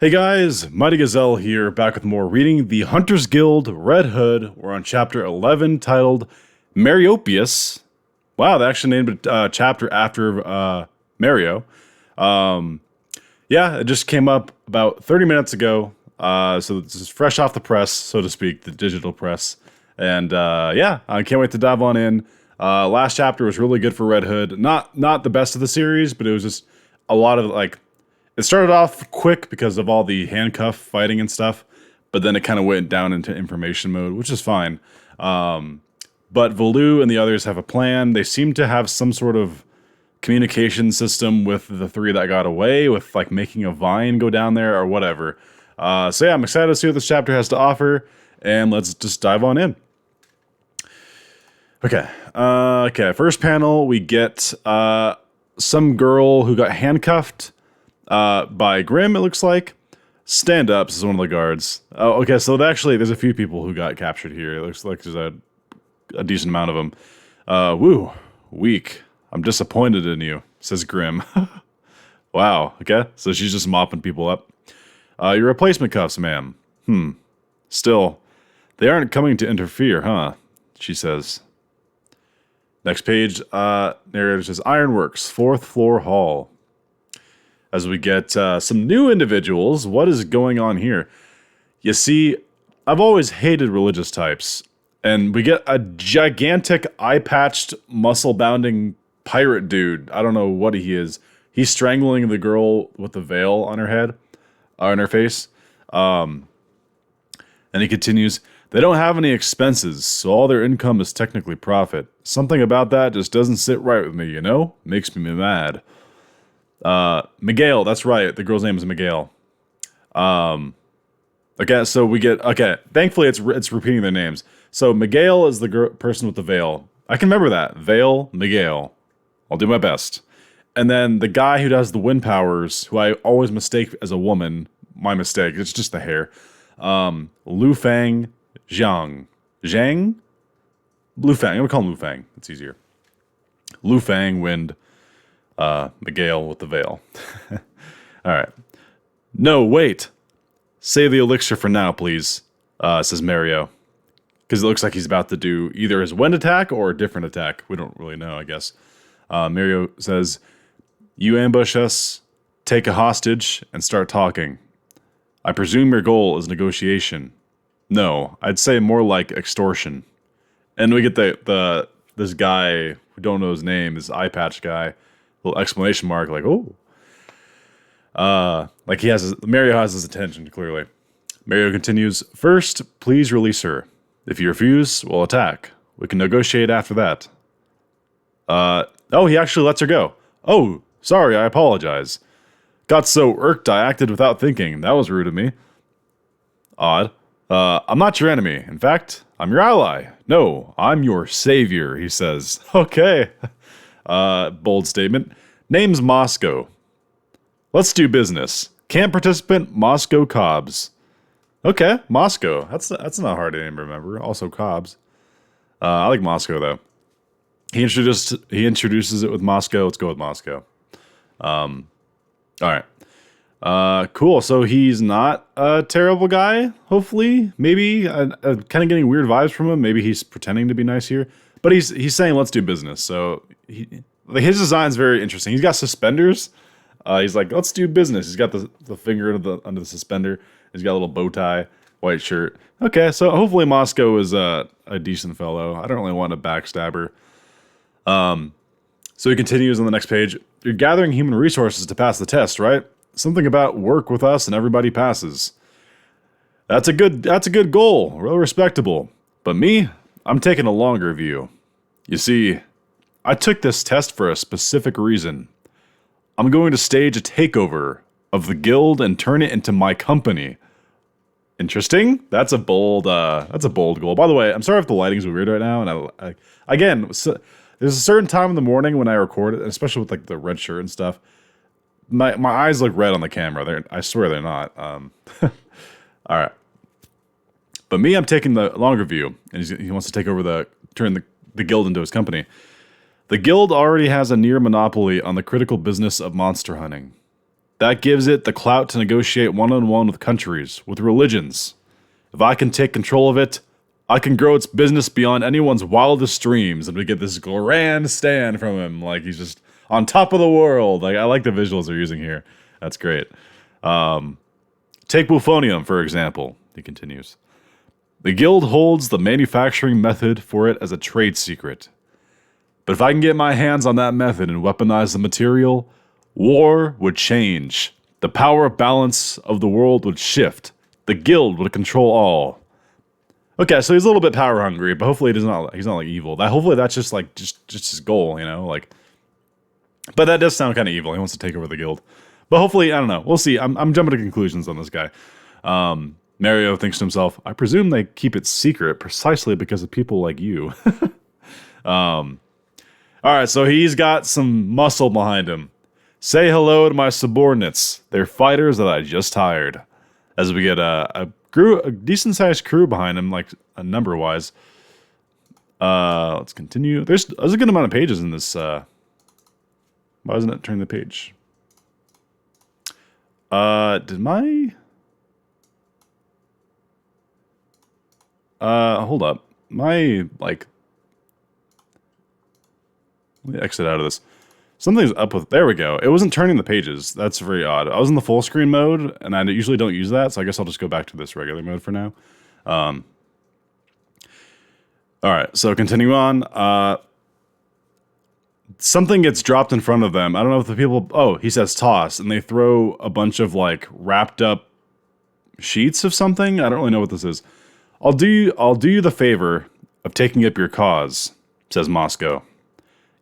Hey guys, Mighty Gazelle here, back with more reading The Hunter's Guild, Red Hood. We're on chapter 11, titled Merriopius. Wow, they actually named a chapter after Merrio. Yeah, it just came up about 30 minutes ago, so this is fresh off the press, so to speak, the digital press. And yeah, I can't wait to dive on in. Last chapter was really good for Red Hood. Not the best of the series, but it was just a lot of it started off quick because of all the handcuff fighting and stuff, but then it kind of went down into information mode, which is fine. But Volu and the others have a plan. They seem to have some sort of communication system with the three that got away, with like making a vine go down there or whatever. So yeah, I'm excited to see what this chapter has to offer, and let's just dive on in. Okay. First panel, we get some girl who got handcuffed by Grimm, it looks like. Stand-ups is one of the guards. Oh, okay, so there's a few people who got captured here. It looks like there's a decent amount of them. Woo, weak. I'm disappointed in you, says Grimm. Wow, okay, so she's just mopping people up. Your replacement cuffs, ma'am. Still, they aren't coming to interfere, huh? She says. Next page, narrator says, Ironworks, 4th floor hall. As we get some new individuals, what is going on here? You see, I've always hated religious types, and we get a gigantic eye-patched, muscle-bounding pirate dude. I don't know what he is. He's strangling the girl with the veil on her head, on her face. And he continues, they don't have any expenses, so all their income is technically profit. Something about that just doesn't sit right with me, you know? Makes me mad. Miguel, that's right. The girl's name is Miguel. Okay, so we get, thankfully it's repeating their names. So Miguel is the person with the veil. I can remember that. Veil, Miguel. I'll do my best. And then the guy who does the wind powers, who I always mistake as a woman, my mistake, it's just the hair. Lu Fang Zhang. Zhang? Lu Fang. I'm gonna call him Lu Fang. It's easier. Lu Fang, wind. Miguel with the veil. Alright. No, wait. Save the elixir for now, please, says Merrio. Because it looks like he's about to do either his wind attack or a different attack. We don't really know, I guess. Merrio says, you ambush us, take a hostage, and start talking. I presume your goal is negotiation. No, I'd say more like extortion. And we get this guy, who don't know his name, this eye patch guy, little exclamation mark, like, oh. Like Merrio has his attention, clearly. Merrio continues, first, please release her. If you refuse, we'll attack. We can negotiate after that. Oh, he actually lets her go. Oh, sorry, I apologize. Got so irked I acted without thinking. That was rude of me. Odd. I'm not your enemy. In fact, I'm your ally. No, I'm your savior, he says. Okay. Bold statement. Name's Moscow. Let's do business. Camp participant, Moscow Cobbs. Okay, Moscow. That's not hard to remember. Also Cobbs. I like Moscow, though. He introduces it with Moscow. Let's go with Moscow. All right. Cool. So he's not a terrible guy, hopefully. Maybe. Kind of getting weird vibes from him. Maybe he's pretending to be nice here. But he's saying, let's do business. So his design's very interesting. He's got suspenders. He's like, let's do business. He's got the finger under the suspender. He's got a little bow tie, white shirt. Okay, so hopefully Moscow is a decent fellow. I don't really want a backstabber. So he continues on the next page. You're gathering human resources to pass the test, right? Something about work with us and everybody passes. That's a good goal. Real respectable. But me, I'm taking a longer view. You see, I took this test for a specific reason. I'm going to stage a takeover of the guild and turn it into my company. Interesting. That's a bold goal. By the way, I'm sorry if the lighting's weird right now. And there's a certain time in the morning when I record it, especially with like the red shirt and stuff. My eyes look red on the camera. I swear they're not. All right. But me, I'm taking the longer view, and he wants to take over turn the guild into his company. The guild already has a near monopoly on the critical business of monster hunting. That gives it the clout to negotiate one-on-one with countries, with religions. If I can take control of it, I can grow its business beyond anyone's wildest dreams. And we get this grand stand from him, like he's just on top of the world. Like I like the visuals they're using here. That's great. Take Buffonium, for example, he continues. The guild holds the manufacturing method for it as a trade secret. But if I can get my hands on that method and weaponize the material, war would change. The power balance of the world would shift. The guild would control all. Okay, so he's a little bit power hungry, but hopefully he's not like evil. Hopefully that's just like just his goal, you know, like. But that does sound kind of evil. He wants to take over the guild. But hopefully, I don't know. We'll see. I'm jumping to conclusions on this guy. Merrio thinks to himself, I presume they keep it secret precisely because of people like you. All right, so he's got some muscle behind him. Say hello to my subordinates. They're fighters that I just hired. As we get a decent-sized crew behind him, like number-wise. Let's continue. There's a good amount of pages in this. Why isn't it turning the page? Did my... hold up. My, like... Let me exit out of this. Something's up with... There we go. It wasn't turning the pages. That's very odd. I was in the full screen mode, and I usually don't use that, so I guess I'll just go back to this regular mode for now. Alright, so continue on. Something gets dropped in front of them. I don't know if the people... Oh, he says toss, and they throw a bunch of, like, wrapped up sheets of something? I don't really know what this is. I'll do you the favor of taking up your cause, says Moscow.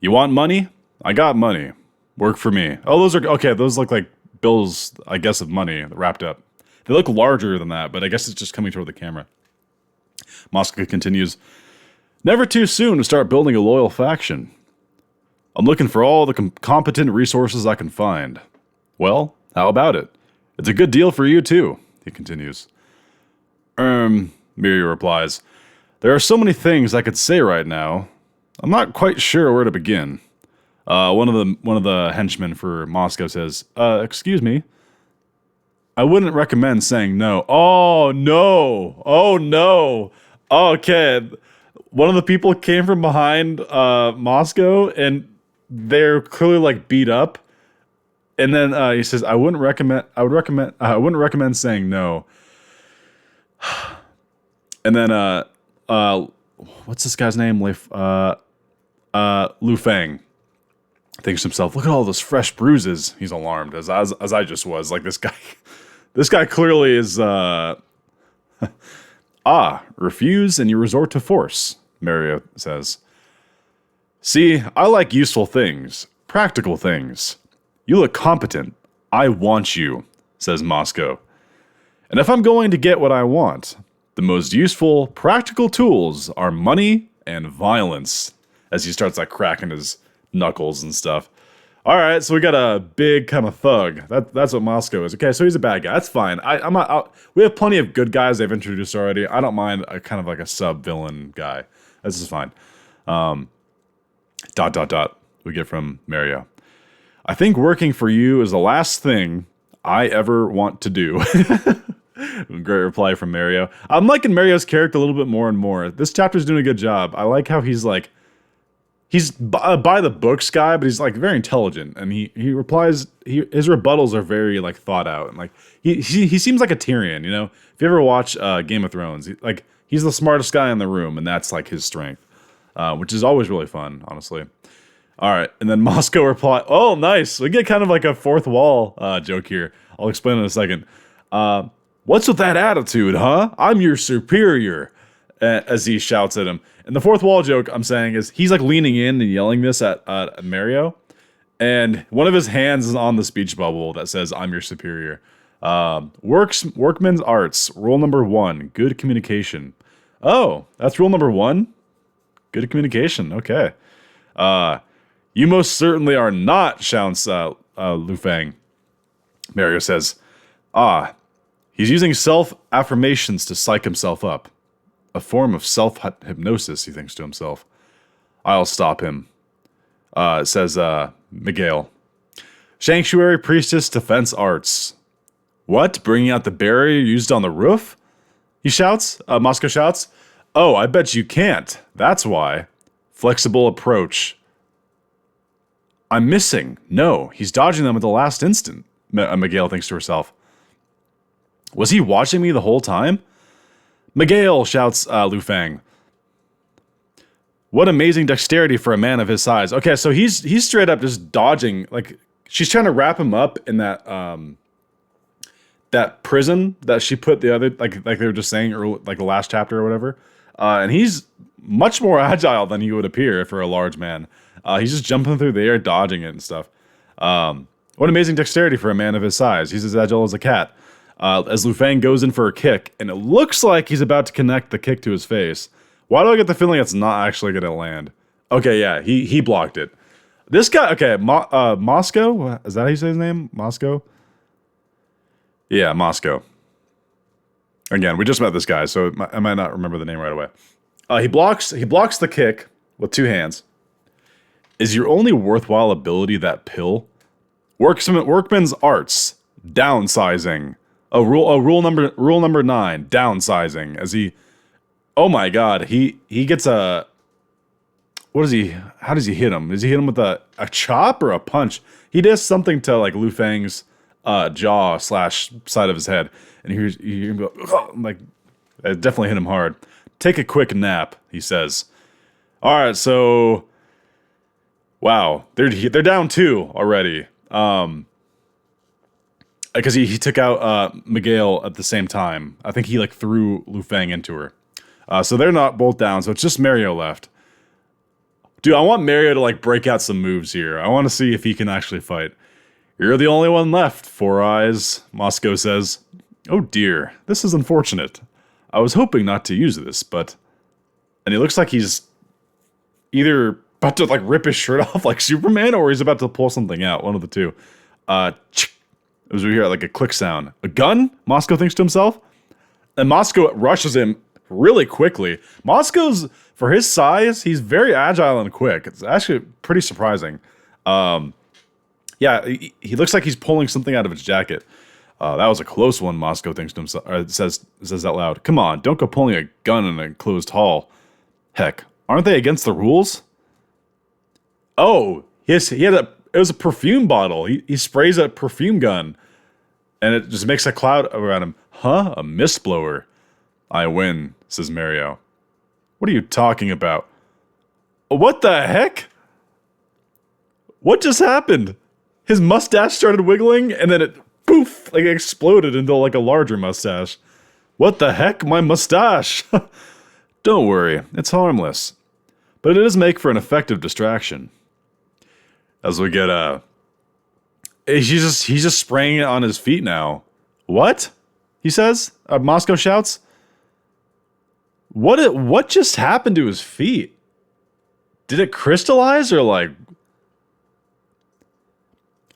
You want money? I got money. Work for me. Oh, those are... Okay, those look like bills, I guess, of money wrapped up. They look larger than that, but I guess it's just coming toward the camera. Moscow continues, never too soon to start building a loyal faction. I'm looking for all the competent resources I can find. Well, how about it? It's a good deal for you, too, he continues. Merrio replies, there are so many things I could say right now. I'm not quite sure where to begin. One of the henchmen for Moscow says, excuse me. I wouldn't recommend saying no. Oh, no. Oh, no. Okay. One of the people came from behind Moscow, and they're clearly like beat up. And then he says, I wouldn't recommend saying no. And then what's this guy's name? Lu Feng thinks to himself, look at all those fresh bruises. He's alarmed, as I just was. Like this guy clearly is refuse and you resort to force, Merrio says. See, I like useful things, practical things. You look competent. I want you, says Moscow. And if I'm going to get what I want, the most useful, practical tools are money and violence, as he starts like cracking his knuckles and stuff. All right, so we got a big kind of thug. That's what Moscow is. Okay, so he's a bad guy. That's fine. We have plenty of good guys they've introduced already. I don't mind a kind of like a sub-villain guy. This is fine. We get from Merrio. I think working for you is the last thing I ever want to do. Great reply from Merrio. I'm liking Mario's character a little bit more and more. This chapter's doing a good job. I like how he's like... He's by the books guy, but he's like very intelligent, and he replies. His rebuttals are very like thought out, and like he seems like a Tyrion, you know. If you ever watch Game of Thrones, he's the smartest guy in the room, and that's like his strength, which is always really fun, honestly. All right, and then Moscow reply. Oh, nice. We get kind of like a fourth wall joke here. I'll explain in a second. What's with that attitude, huh? I'm your superior. As he shouts at him. And the fourth wall joke I'm saying is he's like leaning in and yelling this at Merrio. And one of his hands is on the speech bubble that says, I'm your superior. Workman's arts. Rule number 1. Good communication. Oh, that's rule number 1? Good communication. Okay. You most certainly are not, shouts Lu Feng. Merrio says, he's using self-affirmations to psych himself up. A form of self-hypnosis, he thinks to himself. I'll stop him, says Miguel. Sanctuary Priestess Defense Arts. What? Bringing out the barrier used on the roof? He shouts. Moscow shouts. Oh, I bet you can't. That's why. Flexible approach. I'm missing. No, he's dodging them at the last instant, Miguel thinks to herself. Was he watching me the whole time? Miguel, shouts Lu Fang. What amazing dexterity for a man of his size. Okay, so he's straight up just dodging. Like, she's trying to wrap him up in that that prison that she put the other, like they were just saying, or like the last chapter or whatever. And he's much more agile than he would appear for a large man. He's just jumping through the air, dodging it and stuff. What amazing dexterity for a man of his size. He's as agile as a cat. As Lu Fang goes in for a kick, and it looks like he's about to connect the kick to his face. Why do I get the feeling it's not actually going to land? Okay, yeah, he blocked it. This guy, okay, Moscow? Is that how you say his name? Moscow? Yeah, Moscow. Again, we just met this guy, so I might not remember the name right away. He blocks the kick with two hands. Is your only worthwhile ability that pill? Workman's arts. Downsizing. Rule number 9. Downsizing. As he, oh my god, he gets a. What is he? How does he hit him? Does he hit him with a chop or a punch? He does something to like Lu Fang's jaw / side of his head, and you hear him go. Oh, like, it definitely hit him hard. Take a quick nap, he says. All right, so. Wow, they're down 2 already. Because he took out Miguel at the same time. I think he like threw Lu Fang into her. So they're not both down. So it's just Merrio left. Dude, I want Merrio to like break out some moves here. I want to see if he can actually fight. You're the only one left, Four Eyes, Moscow says. Oh dear, this is unfortunate. I was hoping not to use this, but... And he looks like he's either about to like rip his shirt off like Superman, or he's about to pull something out. One of the two. As we hear like a click sound. A gun? Moscow thinks to himself. And Moscow rushes him really quickly. Moscow's, for his size, he's very agile and quick. It's actually pretty surprising. Yeah, he looks like he's pulling something out of his jacket. That was a close one, Moscow thinks to himself. Says out loud. Come on, don't go pulling a gun in an enclosed hall. Heck, aren't they against the rules? Oh, it was a perfume bottle. He sprays a perfume gun, and it just makes a cloud around him. Huh? A mist blower. I win, says Merrio. What are you talking about? What the heck? What just happened? His mustache started wiggling, and then it, poof, like exploded into like a larger mustache. What the heck? My mustache! Don't worry, it's harmless. But it does make for an effective distraction. As we get he's just spraying it on his feet now. What? He says. Moscow shouts. What just happened to his feet? Did it crystallize or like?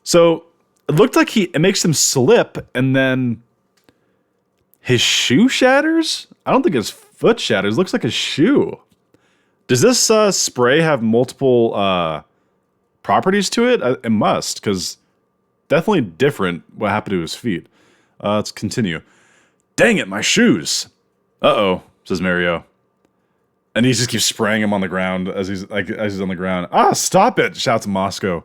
So it looked like it makes him slip, and then his shoe shatters. I don't think his foot shatters. It looks like a shoe. Does this spray have multiple properties to it? It must, because definitely different what happened to his feet. Let's continue. Dang it, my shoes. Uh-oh, says Merrio. And he just keeps spraying him on the ground as he's on the ground. Ah, stop it, shouts Moscow.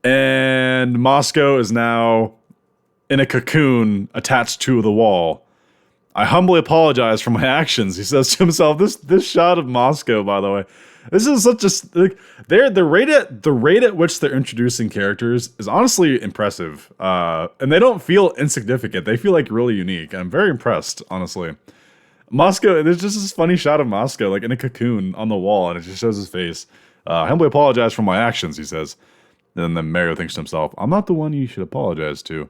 And Moscow is now in a cocoon attached to the wall. I humbly apologize for my actions, he says to himself. This shot of Moscow, by the way, this is such a like, the rate at which they're introducing characters is honestly impressive. And they don't feel insignificant. They feel like really unique. I'm very impressed, honestly. Moscow, there's just this funny shot of Moscow like in a cocoon on the wall, and it just shows his face. I humbly apologize for my actions, he says. And then Merrio thinks to himself, I'm not the one you should apologize to.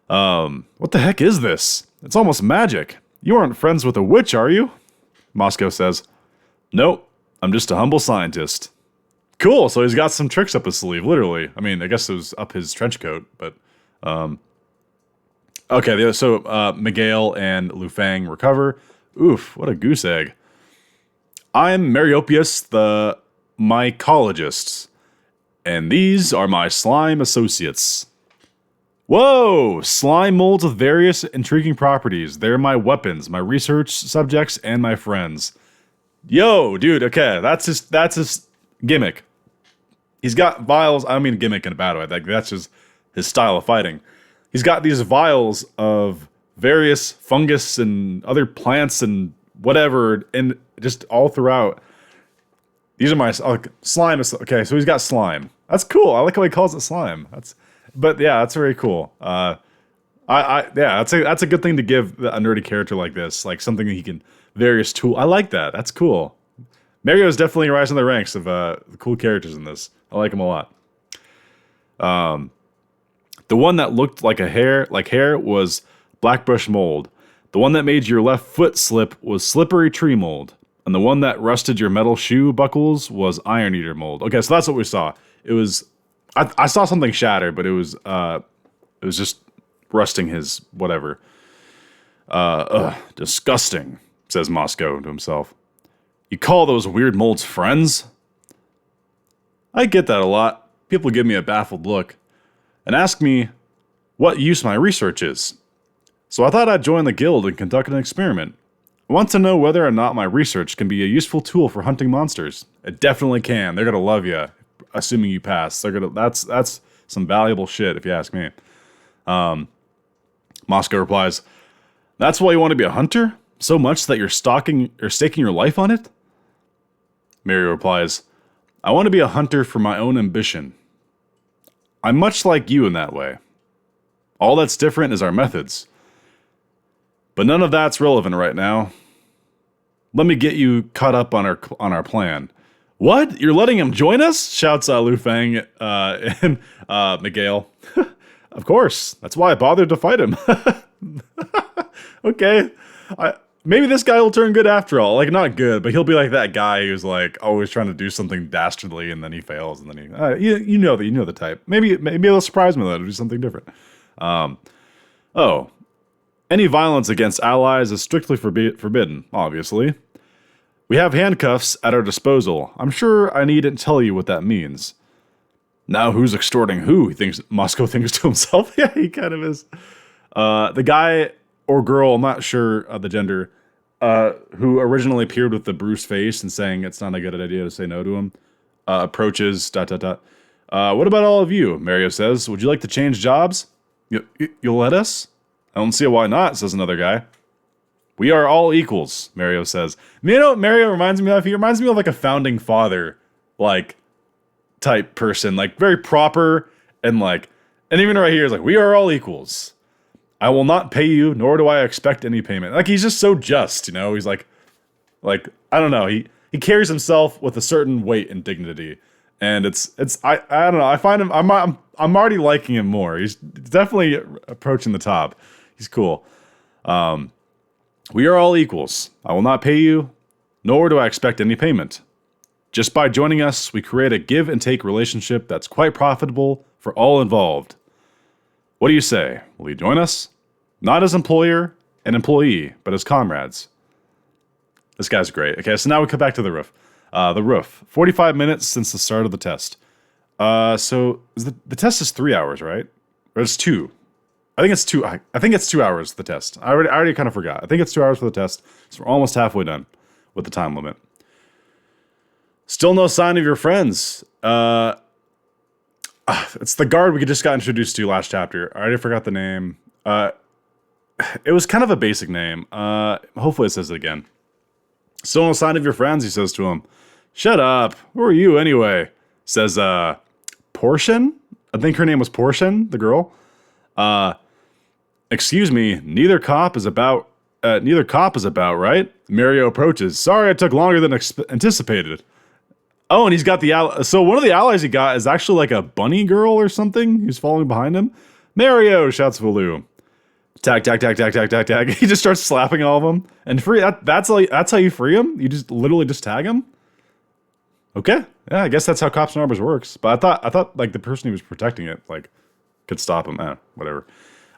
What the heck is this? It's almost magic. You aren't friends with a witch, are you? Moscow says, nope, I'm just a humble scientist. Cool, so he's got some tricks up his sleeve, literally. I mean, I guess it was up his trench coat, but, okay, so, Miguel and Lu Fang recover. Oof, what a goose egg. I'm Merriopius, the mycologist, And these are my slime associates. Whoa! Slime molds with various intriguing properties. They're my weapons, my research subjects, and my friends. Yo, dude, okay, that's his gimmick. He's got vials, I don't mean gimmick in a bad way, like that's just his style of fighting. He's got these vials of various fungus and other plants and whatever, and just all throughout. These are my slime. Okay, so he's got slime. That's cool. I like how he calls it slime. But yeah, that's very cool. Yeah, that's a good thing to give a nerdy character like this, like something that he can various tool. I like that. That's cool. Merrio is definitely rising the ranks of cool characters in this. I like him a lot. The one that looked like hair was blackbush mold. The one that made your left foot slip was slippery tree mold. And the one that rusted your metal shoe buckles was iron eater mold. Okay, so that's what we saw. It was, I saw something shatter, but it was just rusting his whatever. Disgusting, says Moscow to himself. You call those weird molds friends? I get that a lot. People give me a baffled look and ask me what use my research is. So I thought I'd join the guild and conduct an experiment. I want to know whether or not my research can be a useful tool for hunting monsters. It definitely can. They're gonna love you, assuming you pass. That's some valuable shit, if you ask me. Moscow replies, "That's why you want to be a hunter? So much that you're staking your life on it?" Merrio replies, "I want to be a hunter for my own ambition. I'm much like you in that way. All that's different is our methods. But none of that's relevant right now. Let me get you caught up on our plan." "What? You're letting him join us?" shouts Lu Fang and Miguel. "Of course. That's why I bothered to fight him." Okay. Maybe this guy will turn good after all. Like, not good, but he'll be like that guy who's like always trying to do something dastardly and then he fails and then you know the type. Maybe it'll surprise me though to do something different. Any violence against allies is strictly forbidden, obviously. We have handcuffs at our disposal. I'm sure I needn't tell you what that means. Now who's extorting who? Moscow thinks to himself. Yeah, he kind of is. The guy or girl, I'm not sure of the gender, who originally appeared with the bruised face and saying it's not a good idea to say no to him, approaches, ... What about all of you? Merrio says. Would you like to change jobs? You'll let us? I don't see why not, says another guy. We are all equals, Merrio says. You know what Merrio reminds me of? He reminds me of like a founding father, like, type person, like very proper and even right here is like, we are all equals. I will not pay you, nor do I expect any payment. Like, he's just so just, you know? He's like, I don't know. He carries himself with a certain weight and dignity. And I don't know. I find him, I'm already liking him more. He's definitely approaching the top. He's cool. We are all equals. I will not pay you, nor do I expect any payment. Just by joining us, we create a give and take relationship that's quite profitable for all involved. What do you say? Will you join us? Not as employer and employee, but as comrades. This guy's great. Okay, so now we come back to the roof. 45 minutes since the start of the test. So the test is 3 hours, right? Or it's 2. I think it's 2. I think it's 2 hours, the test. I already kind of forgot. I think it's 2 hours for the test. So we're almost halfway done with the time limit. Still no sign of your friends. It's the guard we just got introduced to last chapter. I already forgot the name. It was kind of a basic name. Hopefully it says it again. Still no sign of your friends, he says to him. Shut up. Who are you anyway? Says, Portion? I think her name was Portion, the girl. Excuse me, neither cop is about, right? Merrio approaches. Sorry I took longer than anticipated. Oh, and he's got so one of the allies he got is actually like a bunny girl or something who's following behind him. Merrio, shouts Valu. Tag. He just starts slapping all of them. And that's how you free him? You just literally just tag him? Okay. Yeah, I guess that's how Cops and Robbers works. But I thought like the person who was protecting it, like, could stop him. Whatever.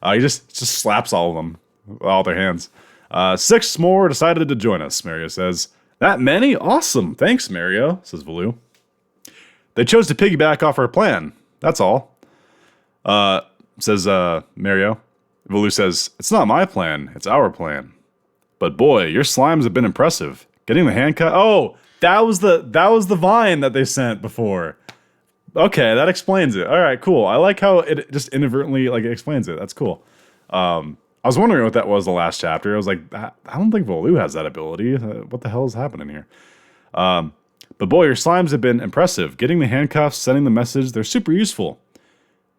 He just slaps all of them with all their hands. 6 more decided to join us, Merrio says. That many? Awesome. Thanks, Merrio, says Valu. They chose to piggyback off our plan. That's all. Says Merrio. Volu says, it's not my plan, it's our plan. But boy, your slimes have been impressive. Getting the handcuff. Oh, that was the vine that they sent before. Okay, that explains it. All right, cool. I like how it just inadvertently explains it. That's cool. I was wondering what that was the last chapter. I was like, I don't think Volu has that ability. What the hell is happening here? But boy, your slimes have been impressive. Getting the handcuffs, sending the message, they're super useful.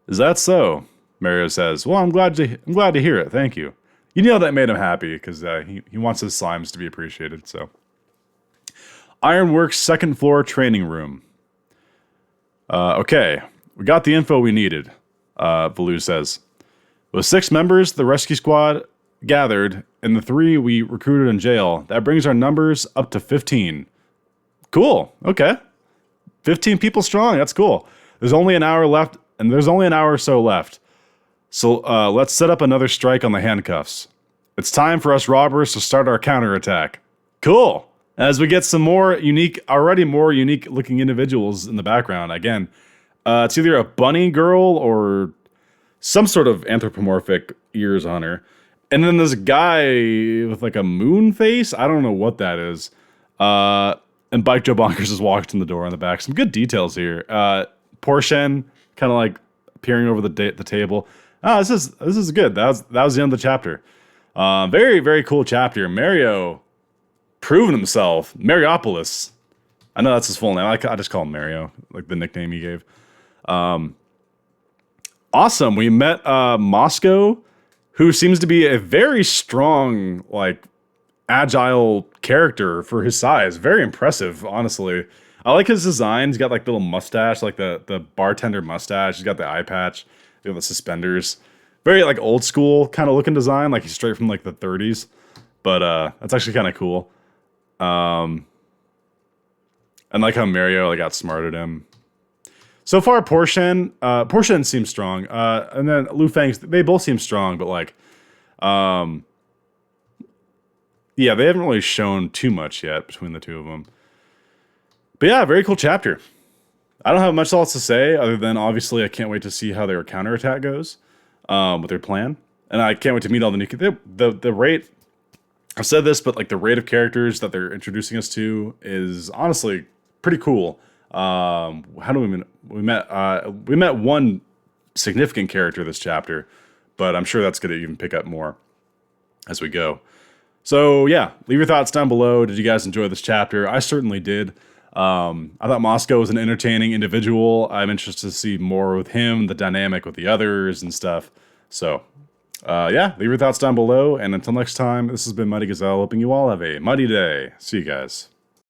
Is that so? Merrio says, well, I'm glad to hear it. Thank you. You know that made him happy because he wants his slimes to be appreciated. So, Ironworks second floor training room. Okay, we got the info we needed. Volu says, with 6 members, the rescue squad gathered, and the 3 we recruited in jail. That brings our numbers up to 15. Cool. Okay, 15 people strong. That's cool. There's only an hour left, and there's only an hour or so left. So let's set up another strike on the handcuffs. It's time for us robbers to start our counterattack. Cool. As we get some already more unique looking individuals in the background. Again, it's either a bunny girl or some sort of anthropomorphic ears on her. And then this guy with like a moon face. I don't know what that is. And Bike Joe Bonkers just walked in the door in the back. Some good details here. Porsche kind of like peering over the table. Oh, this is good. That was the end of the chapter. Very, very cool chapter. Merrio proven himself. Mariopolis. I know that's his full name. I just call him Merrio, like the nickname he gave. Awesome. We met Moscow, who seems to be a very strong, agile character for his size. Very impressive, honestly. I like his design. He's got little mustache, like the bartender mustache. He's got the eye patch, the suspenders. Very old school kind of looking design, like he's straight from the 30s. But that's actually kind of cool. And like how Merrio got smarted him. So far, Porsche seems strong. And then Lu Feng, they both seem strong, but yeah, they haven't really shown too much yet between the two of them. But yeah, very cool chapter. I don't have much else to say other than obviously I can't wait to see how their counterattack goes with their plan. And I can't wait to meet all the new the rate. I've said this, but the rate of characters that they're introducing us to is honestly pretty cool. How do we met one significant character this chapter, but I'm sure that's going to even pick up more as we go. So yeah, leave your thoughts down below. Did you guys enjoy this chapter? I certainly did. I thought Moscow was an entertaining individual. I'm interested to see more with him, the dynamic with the others and stuff. So, yeah, leave your thoughts down below. And until next time, this has been Mighty Gazelle, hoping you all have a mighty day. See you guys.